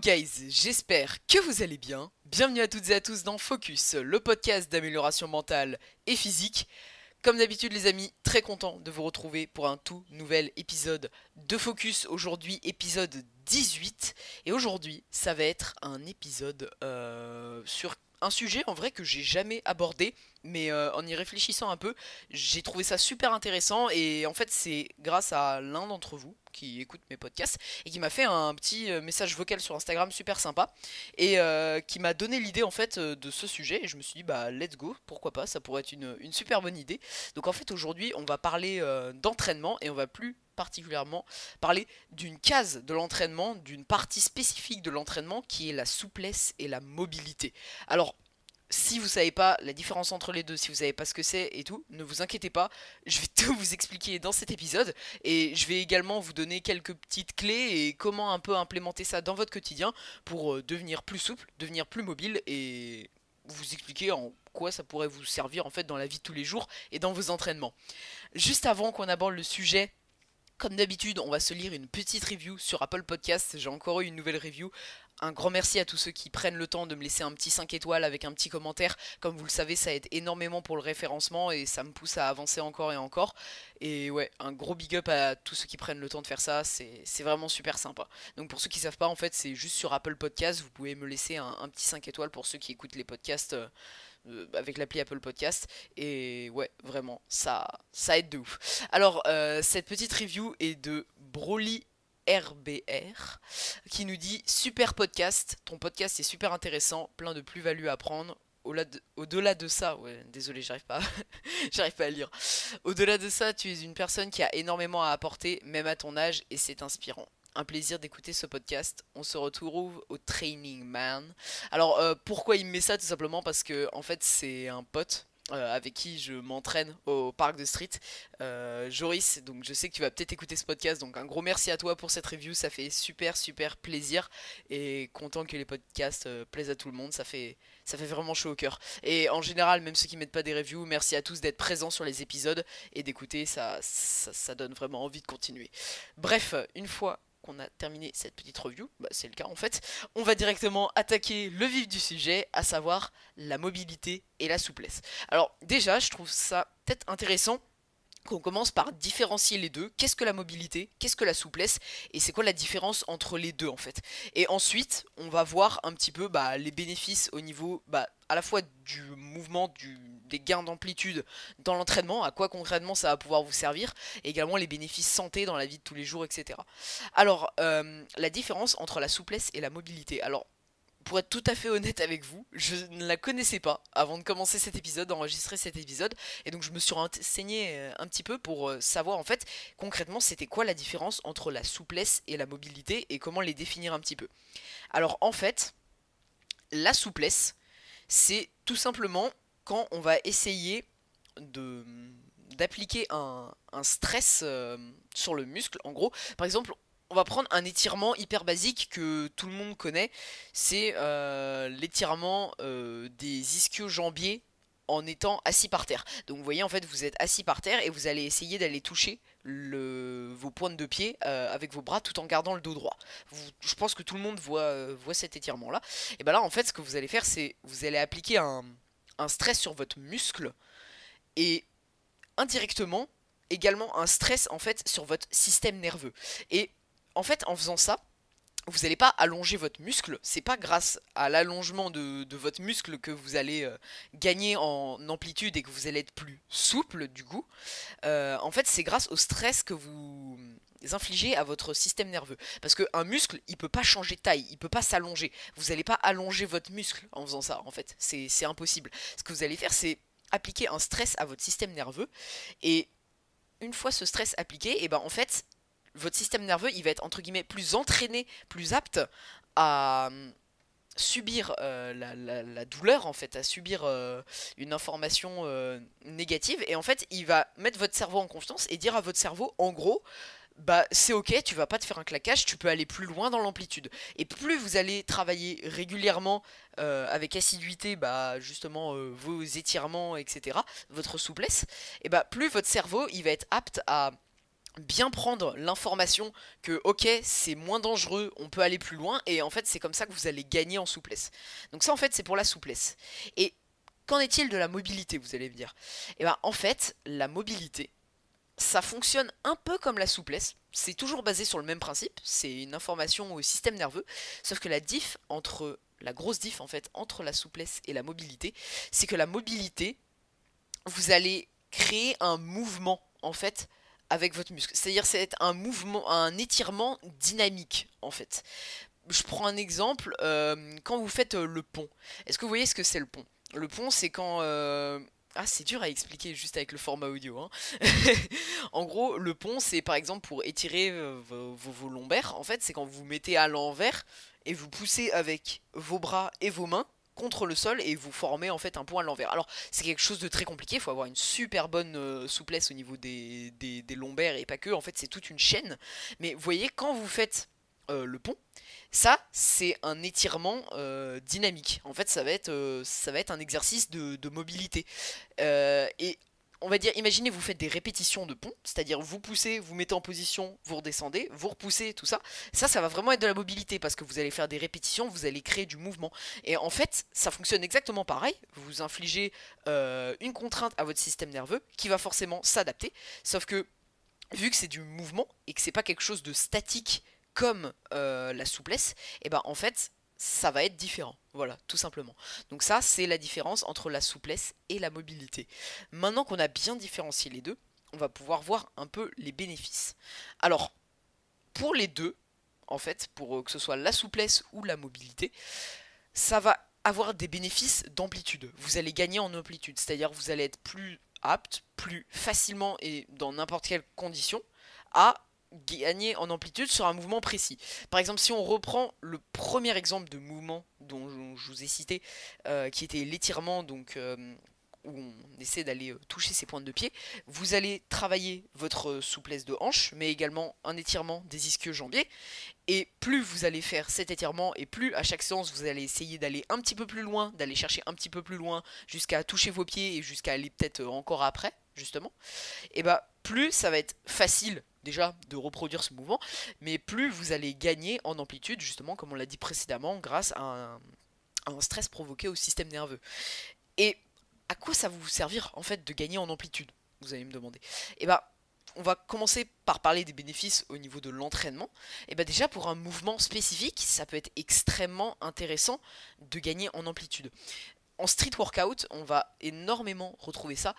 guys, j'espère que vous allez bien. Bienvenue à toutes et à tous dans Focus, le podcast d'amélioration mentale et physique. Comme d'habitude les amis, très content de vous retrouver pour un tout nouvel épisode de Focus. Aujourd'hui épisode 18 et aujourd'hui ça va être un épisode sur un sujet en vrai que j'ai jamais abordé. Mais en y réfléchissant un peu, j'ai trouvé ça super intéressant et en fait c'est grâce à l'un d'entre vous qui écoute mes podcasts et qui m'a fait un petit message vocal sur Instagram super sympa et qui m'a donné l'idée en fait de ce sujet et je me suis dit bah let's go, pourquoi pas, ça pourrait être une super bonne idée. Donc en fait aujourd'hui on va parler d'entraînement et on va plus particulièrement parler d'une case de l'entraînement, d'une partie spécifique de l'entraînement qui est la souplesse et la mobilité. Alors si vous savez pas la différence entre les deux, si vous savez pas ce que c'est et tout, ne vous inquiétez pas, je vais tout vous expliquer dans cet épisode et je vais également vous donner quelques petites clés et comment un peu implémenter ça dans votre quotidien pour devenir plus souple, devenir plus mobile et vous expliquer en quoi ça pourrait vous servir en fait dans la vie de tous les jours et dans vos entraînements. Juste avant qu'on aborde le sujet, comme d'habitude, on va se lire une petite review sur Apple Podcast. J'ai encore eu une nouvelle review. Un grand merci à tous ceux qui prennent le temps de me laisser un petit 5 étoiles avec un petit commentaire. Comme vous le savez, ça aide énormément pour le référencement et ça me pousse à avancer encore et encore. Et ouais, un gros big up à tous ceux qui prennent le temps de faire ça. C'est vraiment super sympa. Donc pour ceux qui ne savent pas, en fait, c'est juste sur Apple Podcast. Vous pouvez me laisser un petit 5 étoiles pour ceux qui écoutent les podcasts avec l'appli Apple Podcast et ouais vraiment ça aide de ouf. Alors cette petite review est de Broly RBR qui nous dit super podcast, ton podcast est super intéressant, plein de plus-value à prendre. Au-delà de ça, ouais, désolé, j'arrive pas, j'arrive pas à lire. Au-delà de ça, tu es une personne qui a énormément à apporter, même à ton âge, et c'est inspirant. Un plaisir d'écouter ce podcast. On se retrouve au Training Man. Alors, pourquoi il me met ça? Tout simplement parce que, en fait, c'est un pote avec qui je m'entraîne au parc de street, Joris. Donc, je sais que tu vas peut-être écouter ce podcast. Donc, un gros merci à toi pour cette review. Ça fait super plaisir. Et content que les podcasts plaisent à tout le monde. Ça fait vraiment chaud au cœur. Et en général, même ceux qui mettent pas des reviews, merci à tous d'être présents sur les épisodes et d'écouter. Ça donne vraiment envie de continuer. Bref, une fois qu'on a terminé cette petite review, bah c'est le cas en fait, on va directement attaquer le vif du sujet, à savoir la mobilité et la souplesse. Alors déjà, je trouve ça peut-être intéressant qu'on commence par différencier les deux. Qu'est-ce que la mobilité? Qu'est-ce que la souplesse? Et c'est quoi la différence entre les deux en fait? Et ensuite, on va voir un petit peu les bénéfices au niveau à la fois du mouvement, des gains d'amplitude dans l'entraînement, à quoi concrètement ça va pouvoir vous servir, et également les bénéfices santé dans la vie de tous les jours, etc. Alors, la différence entre la souplesse et la mobilité. Alors, pour être tout à fait honnête avec vous, je ne la connaissais pas avant de commencer cet épisode, d'enregistrer cet épisode, et donc je me suis renseigné un petit peu pour savoir en fait concrètement c'était quoi la différence entre la souplesse et la mobilité et comment les définir un petit peu. Alors en fait, la souplesse, c'est tout simplement quand on va essayer de d'appliquer un stress sur le muscle. En gros, par exemple, on va prendre un étirement hyper basique que tout le monde connaît. C'est l'étirement des ischio-jambiers en étant assis par terre. Donc vous voyez en fait vous êtes assis par terre et vous allez essayer d'aller toucher vos pointes de pied avec vos bras tout en gardant le dos droit. Je pense que tout le monde voit cet étirement là. Et bien là en fait ce que vous allez faire c'est vous allez appliquer un stress sur votre muscle et indirectement également un stress en fait sur votre système nerveux. Et en fait en faisant ça, vous n'allez pas allonger votre muscle, c'est pas grâce à l'allongement de votre muscle que vous allez gagner en amplitude et que vous allez être plus souple du coup. En fait c'est grâce au stress que vous infligez à votre système nerveux. Parce qu'un muscle, il peut pas changer de taille, il peut pas s'allonger. Vous n'allez pas allonger votre muscle en faisant ça en fait, c'est impossible. Ce que vous allez faire c'est appliquer un stress à votre système nerveux et une fois ce stress appliqué, et ben en fait votre système nerveux il va être entre guillemets plus entraîné, plus apte à subir la douleur en fait, à subir une information négative et en fait il va mettre votre cerveau en confiance et dire à votre cerveau en gros bah c'est ok, tu vas pas te faire un claquage, tu peux aller plus loin dans l'amplitude. Et plus vous allez travailler régulièrement avec assiduité, justement vos étirements, etc., votre souplesse, et plus votre cerveau il va être apte à bien prendre l'information que ok c'est moins dangereux, on peut aller plus loin et en fait c'est comme ça que vous allez gagner en souplesse. Donc ça en fait c'est pour la souplesse. Et qu'en est-il de la mobilité, vous allez me dire? Et ben en fait la mobilité ça fonctionne un peu comme la souplesse, c'est toujours basé sur le même principe, c'est une information au système nerveux, sauf que la grosse diff en fait entre la souplesse et la mobilité, c'est que la mobilité vous allez créer un mouvement en fait avec votre muscle. C'est-à-dire c'est un mouvement, un étirement dynamique en fait. Je prends un exemple, quand vous faites le pont. Est-ce que vous voyez ce que c'est le pont? Le pont c'est quand... Ah c'est dur à expliquer juste avec le format audio. Hein. En gros le pont c'est par exemple pour étirer vos lombaires. En fait c'est quand vous vous mettez à l'envers et vous poussez avec vos bras et vos mains contre le sol et vous formez en fait un pont à l'envers. Alors c'est quelque chose de très compliqué, il faut avoir une super bonne souplesse au niveau des lombaires et pas que, en fait c'est toute une chaîne. Mais vous voyez quand vous faites le pont, ça c'est un étirement dynamique. En fait ça va être un exercice de mobilité. Et on va dire, imaginez vous faites des répétitions de pont, c'est-à-dire vous poussez, vous mettez en position, vous redescendez, vous repoussez, tout ça. Ça va vraiment être de la mobilité parce que vous allez faire des répétitions, vous allez créer du mouvement. Et en fait, ça fonctionne exactement pareil. Vous infligez une contrainte à votre système nerveux qui va forcément s'adapter. Sauf que vu que c'est du mouvement et que c'est pas quelque chose de statique comme la souplesse, et ben en fait ça va être différent. Voilà, tout simplement. Donc ça, c'est la différence entre la souplesse et la mobilité. Maintenant qu'on a bien différencié les deux, on va pouvoir voir un peu les bénéfices. Alors, pour les deux, en fait, pour que ce soit la souplesse ou la mobilité, ça va avoir des bénéfices d'amplitude. Vous allez gagner en amplitude, c'est-à-dire vous allez être plus apte, plus facilement et dans n'importe quelle condition à gagner en amplitude sur un mouvement précis. Par exemple, si on reprend le premier exemple de mouvement dont je vous ai cité, qui était l'étirement, donc où on essaie d'aller toucher ses pointes de pied, vous allez travailler votre souplesse de hanche, mais également un étirement des ischio-jambiers. Et plus vous allez faire cet étirement, et plus à chaque séance vous allez essayer d'aller un petit peu plus loin, d'aller chercher un petit peu plus loin, jusqu'à toucher vos pieds et jusqu'à aller peut-être encore après, justement, et bah plus ça va être facile déjà de reproduire ce mouvement, mais plus vous allez gagner en amplitude, justement, comme on l'a dit précédemment, grâce à un stress provoqué au système nerveux. Et à quoi ça va vous servir en fait de gagner en amplitude, vous allez me demander? Et bah on va commencer par parler des bénéfices au niveau de l'entraînement. Et bah déjà pour un mouvement spécifique, ça peut être extrêmement intéressant de gagner en amplitude. En street workout, on va énormément retrouver ça.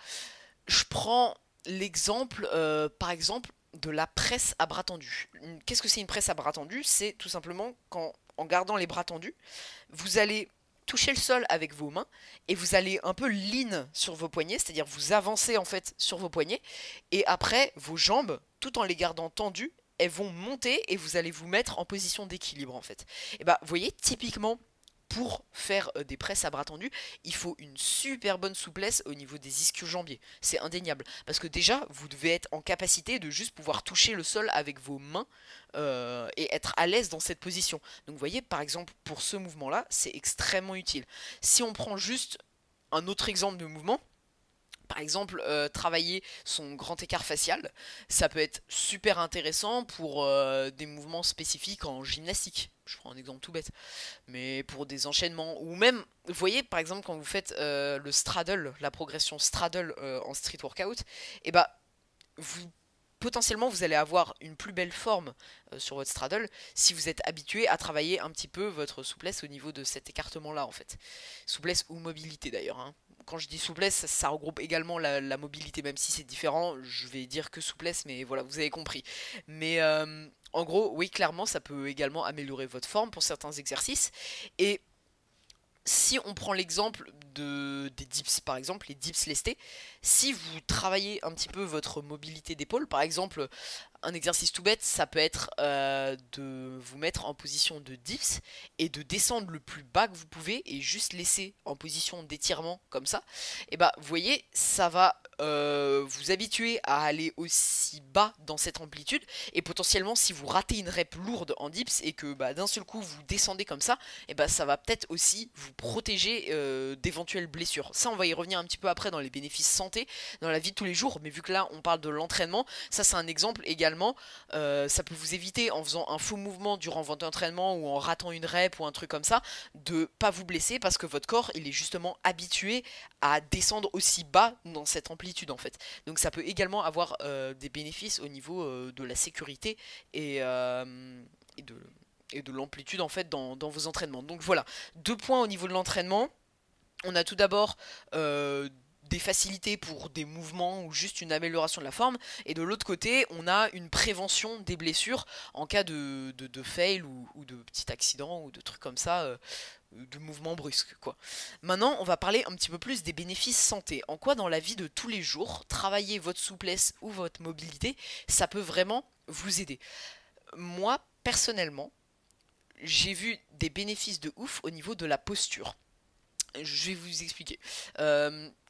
Je prends l'exemple, par exemple, de la presse à bras tendus. Qu'est-ce que c'est une presse à bras tendus? C'est tout simplement quand, en gardant les bras tendus, vous allez toucher le sol avec vos mains et vous allez un peu lean sur vos poignets, c'est-à-dire vous avancez en fait sur vos poignets et après vos jambes, tout en les gardant tendues, elles vont monter et vous allez vous mettre en position d'équilibre en fait. Et bah vous voyez typiquement pour faire des presses à bras tendus, il faut une super bonne souplesse au niveau des ischio-jambiers. C'est indéniable. Parce que déjà, vous devez être en capacité de juste pouvoir toucher le sol avec vos mains et être à l'aise dans cette position. Donc vous voyez, par exemple, pour ce mouvement-là, c'est extrêmement utile. Si on prend juste un autre exemple de mouvement, par exemple, travailler son grand écart facial, ça peut être super intéressant pour des mouvements spécifiques en gymnastique. Je prends un exemple tout bête. Mais pour des enchaînements, ou même, vous voyez, par exemple, quand vous faites le straddle, la progression straddle en street workout, et bah, vous potentiellement vous allez avoir une plus belle forme sur votre straddle si vous êtes habitué à travailler un petit peu votre souplesse au niveau de cet écartement là en fait. Souplesse ou mobilité d'ailleurs. Hein. Quand je dis souplesse, ça regroupe également la mobilité, même si c'est différent, je vais dire que souplesse, mais voilà, vous avez compris. Mais en gros, oui, clairement, ça peut également améliorer votre forme pour certains exercices. Et si on prend l'exemple des dips, par exemple, les dips lestés, si vous travaillez un petit peu votre mobilité d'épaule, par exemple, un exercice tout bête, ça peut être de vous mettre en position de dips et de descendre le plus bas que vous pouvez et juste laisser en position d'étirement comme ça. Et bah vous voyez, ça va vous habituer à aller aussi bas dans cette amplitude, et potentiellement si vous ratez une rep lourde en dips et que bah, d'un seul coup vous descendez comme ça, et bah ça va peut-être aussi vous protéger d'éventuelles blessures. Ça on va y revenir un petit peu après dans les bénéfices santé dans la vie de tous les jours, mais vu que là on parle de l'entraînement, ça c'est un exemple également. Ça peut vous éviter en faisant un faux mouvement durant votre entraînement ou en ratant une rep ou un truc comme ça, de pas vous blesser parce que votre corps il est justement habitué à descendre aussi bas dans cette amplitude en fait. Donc ça peut également avoir des bénéfices au niveau de la sécurité et de l'amplitude en fait dans vos entraînements. Donc voilà, 2 points au niveau de l'entraînement. On a tout d'abord des facilités pour des mouvements ou juste une amélioration de la forme, et de l'autre côté on a une prévention des blessures en cas de fail ou de petit accident ou de trucs comme ça, de mouvements brusques quoi. Maintenant on va parler un petit peu plus des bénéfices santé. En quoi dans la vie de tous les jours, travailler votre souplesse ou votre mobilité, ça peut vraiment vous aider. Moi personnellement, j'ai vu des bénéfices de ouf au niveau de la posture. Je vais vous expliquer.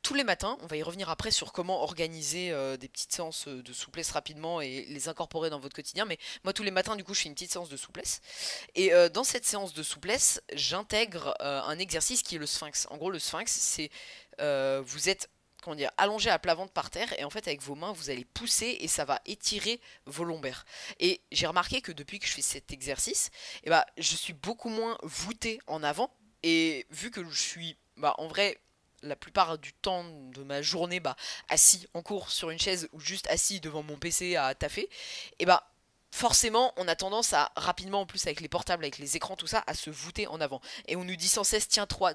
Tous les matins, on va y revenir après sur comment organiser des petites séances de souplesse rapidement et les incorporer dans votre quotidien. Mais moi, tous les matins, du coup, je fais une petite séance de souplesse. Et dans cette séance de souplesse, j'intègre un exercice qui est le sphinx. En gros, le sphinx, c'est vous êtes comment dire, allongé à plat ventre par terre, et en fait avec vos mains vous allez pousser et ça va étirer vos lombaires. Et j'ai remarqué que depuis que je fais cet exercice, et bah, je suis beaucoup moins voûté en avant. Et vu que je suis, bah, en vrai, la plupart du temps de ma journée, bah, assis en cours sur une chaise ou juste assis devant mon PC à taffer, et bah, forcément, on a tendance à rapidement, en plus avec les portables, avec les écrans, tout ça, à se voûter en avant. Et on nous dit sans cesse, tiens-toi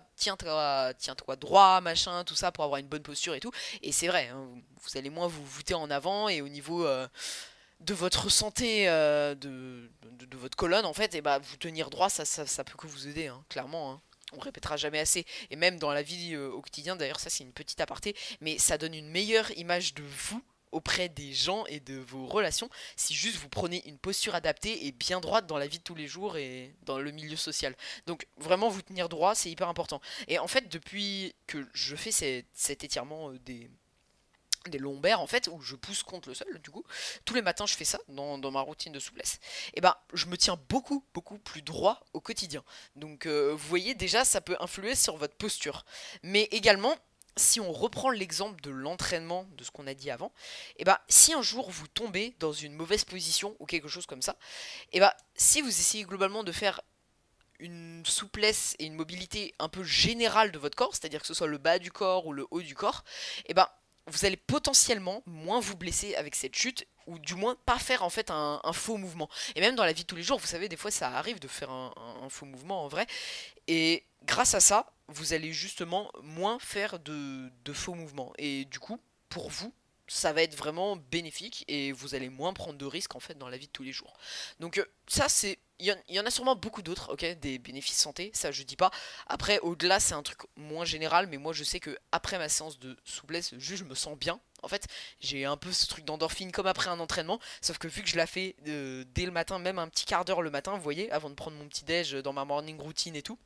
droit, machin, tout ça, pour avoir une bonne posture et tout. Et c'est vrai, hein, vous allez moins vous voûter en avant, et au niveau de votre santé, de votre colonne, en fait, et bah, vous tenir droit, ça peut que vous aider, hein, clairement, hein. On répétera jamais assez, et même dans la vie au quotidien, d'ailleurs ça c'est une petite aparté, mais ça donne une meilleure image de vous auprès des gens et de vos relations si juste vous prenez une posture adaptée et bien droite dans la vie de tous les jours et dans le milieu social. Donc vraiment vous tenir droit c'est hyper important. Et en fait depuis que je fais cet étirement des lombaires en fait, où je pousse contre le sol du coup, tous les matins je fais ça dans ma routine de souplesse, et ben je me tiens beaucoup plus droit au quotidien. Donc vous voyez déjà ça peut influer sur votre posture. Mais également, si on reprend l'exemple de l'entraînement de ce qu'on a dit avant, et ben si un jour vous tombez dans une mauvaise position ou quelque chose comme ça, et ben si vous essayez globalement de faire une souplesse et une mobilité un peu générale de votre corps, c'est-à-dire que ce soit le bas du corps ou le haut du corps, et ben vous allez potentiellement moins vous blesser avec cette chute, ou du moins pas faire en fait un faux mouvement. Et même dans la vie de tous les jours, vous savez, des fois ça arrive de faire un faux mouvement en vrai, et grâce à ça, vous allez justement moins faire de faux mouvements. Et du coup, pour vous, ça va être vraiment bénéfique et vous allez moins prendre de risques en fait dans la vie de tous les jours. Donc ça c'est... Il y en a sûrement beaucoup d'autres, ok, des bénéfices santé, ça je dis pas. Après, au-delà, c'est un truc moins général, mais moi je sais que après ma séance de souplesse, juste je me sens bien. En fait, j'ai un peu ce truc d'endorphine comme après un entraînement, sauf que vu que je la fais dès le matin, même un petit quart d'heure le matin, vous voyez, avant de prendre mon petit déj dans ma morning routine et tout,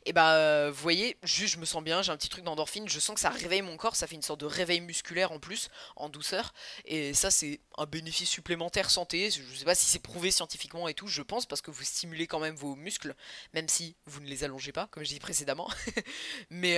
et bah vous voyez, juste je me sens bien, j'ai un petit truc d'endorphine, je sens que ça réveille mon corps, ça fait une sorte de réveil musculaire en plus, en douceur, et ça c'est un bénéfice supplémentaire santé. Je sais pas si c'est prouvé scientifiquement et tout, je pense, parce que vous stimulez quand même vos muscles, même si vous ne les allongez pas, comme je dis précédemment. Mais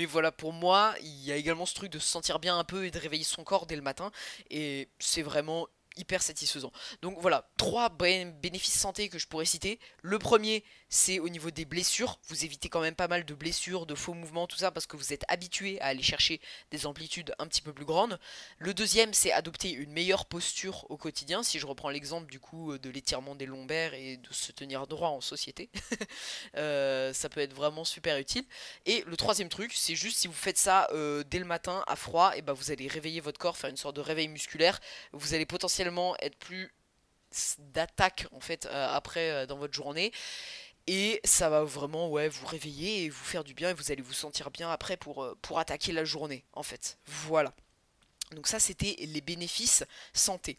voilà, pour moi, il y a également ce truc de se sentir bien un peu et de réveiller son corps dès le matin, et c'est vraiment hyper satisfaisant. Donc voilà, 3 bénéfices santé que je pourrais citer. Le premier, c'est au niveau des blessures. Vous évitez quand même pas mal de blessures, de faux mouvements, tout ça, parce que vous êtes habitué à aller chercher des amplitudes un petit peu plus grandes. Le deuxième, c'est adopter une meilleure posture au quotidien. Si je reprends l'exemple du coup de l'étirement des lombaires et de se tenir droit en société, ça peut être vraiment super utile. Et le troisième truc, c'est juste si vous faites ça dès le matin à froid, et ben vous allez réveiller votre corps, faire une sorte de réveil musculaire. Vous allez potentiellement être plus d'attaque en fait après dans votre journée, et ça va vraiment ouais vous réveiller et vous faire du bien, et vous allez vous sentir bien après pour attaquer la journée en fait. Voilà, donc ça c'était les bénéfices santé.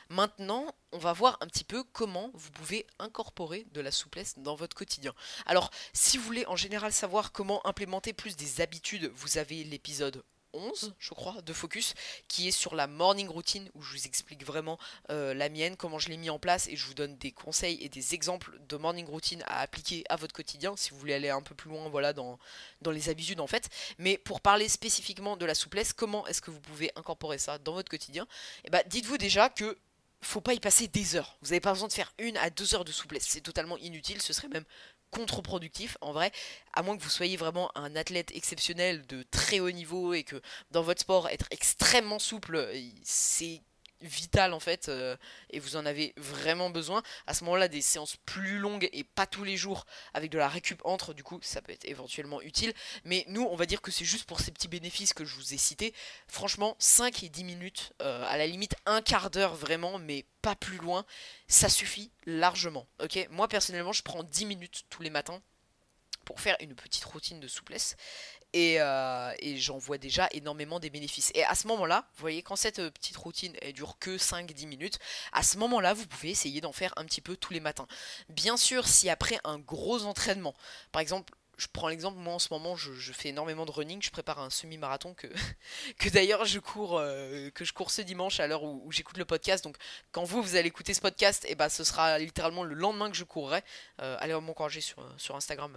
Maintenant, on va voir un petit peu comment vous pouvez incorporer de la souplesse dans votre quotidien. Alors, si vous voulez en général savoir comment implémenter plus des habitudes, vous avez l'épisode 11, je crois, de Focus, qui est sur la morning routine, où je vous explique vraiment la mienne, comment je l'ai mis en place, et je vous donne des conseils et des exemples de morning routine à appliquer à votre quotidien, si vous voulez aller un peu plus loin, voilà, dans les habitudes en fait. Mais pour parler spécifiquement de la souplesse, comment est-ce que vous pouvez incorporer ça dans votre quotidien? Eh ben, dites-vous déjà que faut pas y passer des heures. Vous n'avez pas besoin de faire 1 à 2 heures de souplesse. C'est totalement inutile. Ce serait même contre-productif en vrai, à moins que vous soyez vraiment un athlète exceptionnel de très haut niveau et que dans votre sport être extrêmement souple c'est vital en fait, et vous en avez vraiment besoin. À ce moment là, des séances plus longues et pas tous les jours avec de la récup entre, du coup ça peut être éventuellement utile, mais nous on va dire que c'est juste pour ces petits bénéfices que je vous ai cités. Franchement 5 et 10 minutes, à la limite un quart d'heure vraiment, mais pas plus loin, ça suffit largement. Ok, moi personnellement je prends 10 minutes tous les matins pour faire une petite routine de souplesse, et j'en vois déjà énormément des bénéfices. Et à ce moment-là, vous voyez, quand cette petite routine elle dure que 5-10 minutes, à ce moment-là, vous pouvez essayer d'en faire un petit peu tous les matins. Bien sûr, si après un gros entraînement, par exemple, je prends l'exemple, moi en ce moment je fais énormément de running, je prépare un semi-marathon que d'ailleurs que je cours ce dimanche à l'heure où j'écoute le podcast. Donc quand vous allez écouter ce podcast, et bah ce sera littéralement le lendemain que je courrai. Allez m'encourager sur Instagram.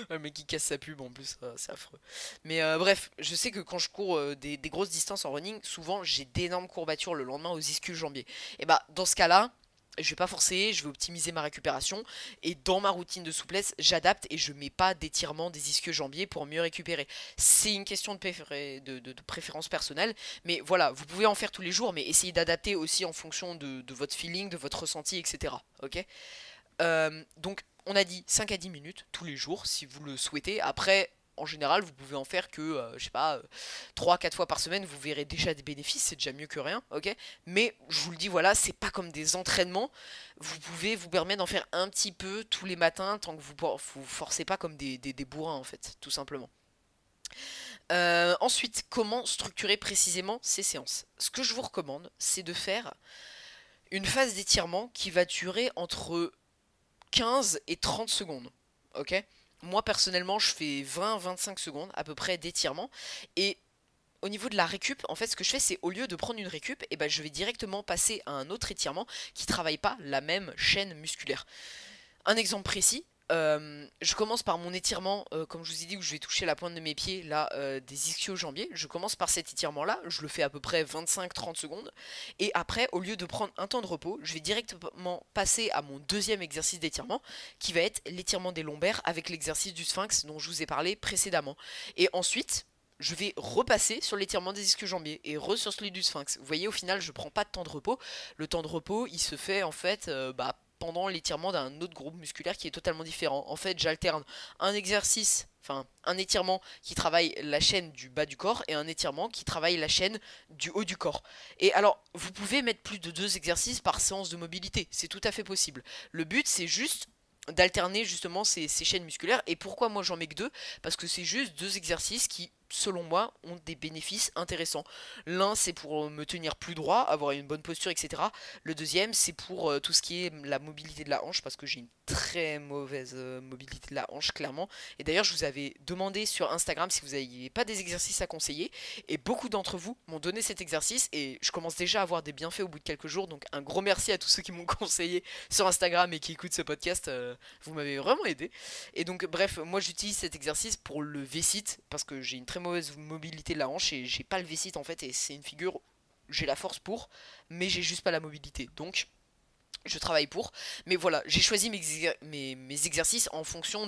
Le mec qui casse sa pub en plus, c'est affreux. Mais bref, je sais que quand je cours des grosses distances en running, souvent j'ai d'énormes courbatures le lendemain aux ischio-jambiers. Et bah dans ce cas-là, je vais pas forcer, je vais optimiser ma récupération, et dans ma routine de souplesse, j'adapte et je mets pas d'étirement des ischio-jambiers pour mieux récupérer. C'est une question de préférence personnelle, mais voilà, vous pouvez en faire tous les jours, mais essayez d'adapter aussi en fonction de votre feeling, de votre ressenti, etc. Ok. Donc on a dit 5 à 10 minutes tous les jours si vous le souhaitez. Après, en général, vous pouvez en faire que, je sais pas, 3-4 fois par semaine, vous verrez déjà des bénéfices, c'est déjà mieux que rien, ok. Mais je vous le dis, voilà, c'est pas comme des entraînements. Vous pouvez vous permettre d'en faire un petit peu tous les matins, tant que vous forcez pas comme des bourrins, en fait, tout simplement. Ensuite, comment structurer précisément ces séances? Ce que je vous recommande, c'est de faire une phase d'étirement qui va durer entre 15 et 30 secondes. Ok. Moi personnellement je fais 20-25 secondes à peu près d'étirement. Et au niveau de la récup, en fait ce que je fais c'est, au lieu de prendre une récup, et ben, je vais directement passer à un autre étirement qui travaille pas la même chaîne musculaire. Un exemple précis, je commence par mon étirement, comme je vous ai dit, où je vais toucher la pointe de mes pieds, là, des ischio-jambiers. Je commence par cet étirement-là, je le fais à peu près 25-30 secondes. Et après, au lieu de prendre un temps de repos, je vais directement passer à mon deuxième exercice d'étirement, qui va être l'étirement des lombaires avec l'exercice du sphinx dont je vous ai parlé précédemment. Et ensuite, je vais repasser sur l'étirement des ischio-jambiers et sur celui du sphinx. Vous voyez, au final, je prends pas de temps de repos. Le temps de repos, il se fait en fait, pendant l'étirement d'un autre groupe musculaire qui est totalement différent. En fait, j'alterne un exercice, enfin un étirement qui travaille la chaîne du bas du corps et un étirement qui travaille la chaîne du haut du corps. Et alors, vous pouvez mettre plus de 2 exercices par séance de mobilité, c'est tout à fait possible. Le but, c'est juste d'alterner justement ces chaînes musculaires. Et pourquoi moi j'en mets que 2? Parce que c'est juste 2 exercices qui, selon moi, ont des bénéfices intéressants. L'un, c'est pour me tenir plus droit, avoir une bonne posture, etc. Le deuxième, c'est pour tout ce qui est la mobilité de la hanche, parce que j'ai une très mauvaise mobilité de la hanche, clairement. Et d'ailleurs, je vous avais demandé sur Instagram si vous n'aviez pas des exercices à conseiller, et beaucoup d'entre vous m'ont donné cet exercice, et je commence déjà à avoir des bienfaits au bout de quelques jours. Donc un gros merci à tous ceux qui m'ont conseillé sur Instagram et qui écoutent ce podcast. Vous m'avez vraiment aidé. Et donc bref, moi j'utilise cet exercice pour le V-sit, parce que j'ai une très mauvaise mobilité de la hanche et j'ai pas le V-sit en fait, et c'est une figure, j'ai la force pour, mais j'ai juste pas la mobilité. Donc je travaille pour, mais voilà, j'ai choisi mes exercices en fonction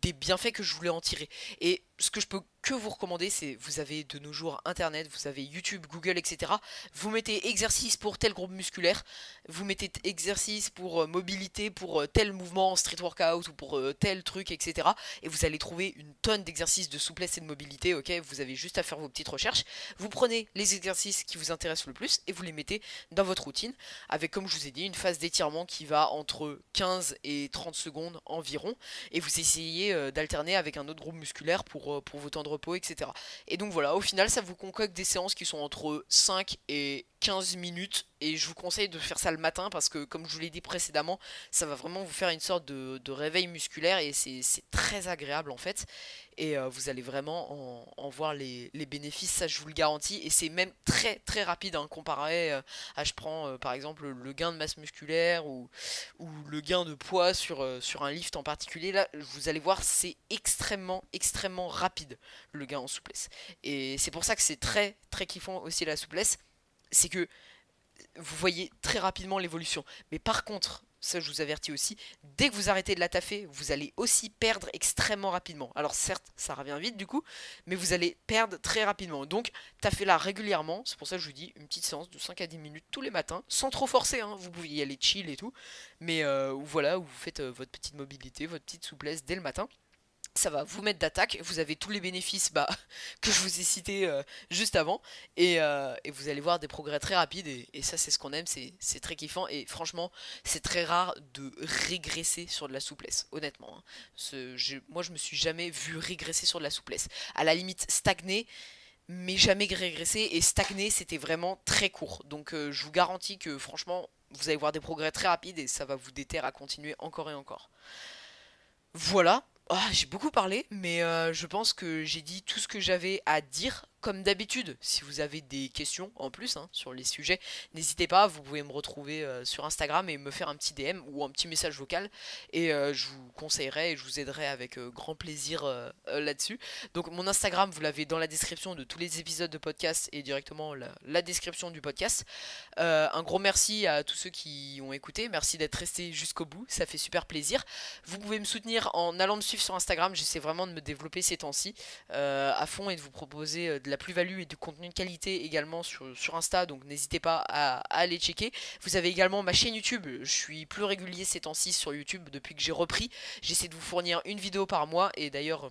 des bienfaits que je voulais en tirer. Et ce que je peux que vous recommander, c'est, vous avez de nos jours internet, vous avez YouTube, Google, etc. Vous mettez exercice pour tel groupe musculaire, vous mettez exercice pour mobilité, pour tel mouvement, street workout, ou pour tel truc, etc. Et vous allez trouver une tonne d'exercices de souplesse et de mobilité, ok. Vous avez juste à faire vos petites recherches. Vous prenez les exercices qui vous intéressent le plus et vous les mettez dans votre routine, avec, comme je vous ai dit, une phase d'étirement qui va entre 15 et 30 secondes environ, et vous essayez d'alterner avec un autre groupe musculaire pour vos temps de repos, etc. Et donc voilà, au final, ça vous concocte des séances qui sont entre 5 et 15 minutes et je vous conseille de faire ça le matin parce que comme je vous l'ai dit précédemment, ça va vraiment vous faire une sorte de réveil musculaire et c'est très agréable en fait et vous allez vraiment en voir les bénéfices, ça je vous le garantis et c'est même très très rapide hein, comparé à je prends par exemple le gain de masse musculaire ou le gain de poids sur un lift en particulier. Là vous allez voir c'est extrêmement rapide le gain en souplesse et c'est pour ça que c'est très très kiffant aussi la souplesse, c'est que vous voyez très rapidement l'évolution. Mais par contre, ça je vous avertis aussi, dès que vous arrêtez de la taffer, vous allez aussi perdre extrêmement rapidement. Alors certes, ça revient vite du coup, mais vous allez perdre très rapidement. Donc, taffez-la régulièrement, c'est pour ça que je vous dis une petite séance de 5 à 10 minutes tous les matins, sans trop forcer, hein. Vous pouvez y aller chill et tout, mais voilà, où vous faites votre petite mobilité, votre petite souplesse dès le matin. Ça va vous mettre d'attaque, vous avez tous les bénéfices que je vous ai cités juste avant, et vous allez voir des progrès très rapides, et ça c'est ce qu'on aime, c'est très kiffant, et franchement c'est très rare de régresser sur de la souplesse, honnêtement. Hein. Moi je me suis jamais vu régresser sur de la souplesse, à la limite stagner, mais jamais régresser, et stagner c'était vraiment très court, donc je vous garantis que franchement vous allez voir des progrès très rapides, et ça va vous déterrer à continuer encore et encore. Voilà, ah, j'ai beaucoup parlé, mais je pense que j'ai dit tout ce que j'avais à dire. Comme d'habitude, si vous avez des questions en plus hein, sur les sujets, n'hésitez pas, vous pouvez me retrouver sur Instagram et me faire un petit DM ou un petit message vocal et je vous conseillerai et je vous aiderai avec grand plaisir là-dessus. Donc mon Instagram, vous l'avez dans la description de tous les épisodes de podcast et directement la description du podcast. Un gros merci à tous ceux qui ont écouté, merci d'être restés jusqu'au bout, ça fait super plaisir. Vous pouvez me soutenir en allant me suivre sur Instagram, j'essaie vraiment de me développer ces temps-ci à fond et de vous proposer de la plus-value et du contenu de qualité également sur Insta, donc n'hésitez pas à aller checker. Vous avez également ma chaîne YouTube, je suis plus régulier ces temps-ci sur YouTube depuis que j'ai repris, j'essaie de vous fournir une vidéo par mois et d'ailleurs...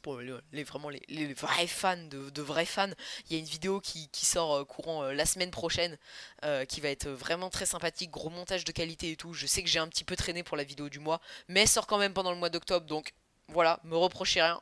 Pour vraiment les vrais fans de vrais fans, il y a une vidéo qui sort courant la semaine prochaine qui va être vraiment très sympathique, gros montage de qualité et tout. Je sais que j'ai un petit peu traîné pour la vidéo du mois, mais elle sort quand même pendant le mois d'octobre, donc voilà, me reprochez rien.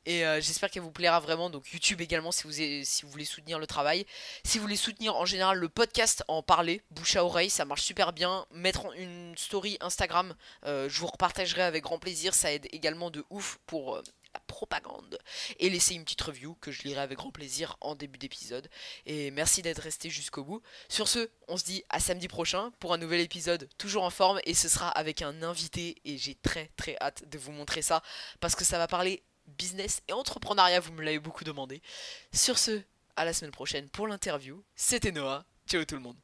Et j'espère qu'elle vous plaira vraiment. Donc YouTube également si vous voulez soutenir le travail. Si vous voulez soutenir en général le podcast, en parler, bouche à oreille, ça marche super bien. Mettre une story Instagram, je vous repartagerai avec grand plaisir. Ça aide également de ouf pour la propagande. Et laisser une petite review que je lirai avec grand plaisir en début d'épisode. Et merci d'être resté jusqu'au bout. Sur ce, on se dit à samedi prochain pour un nouvel épisode toujours en forme. Et ce sera avec un invité. Et j'ai très très hâte de vous montrer ça. Parce que ça va parler business et entrepreneuriat, vous me l'avez beaucoup demandé. Sur ce, à la semaine prochaine pour l'interview. C'était Noah. Ciao tout le monde.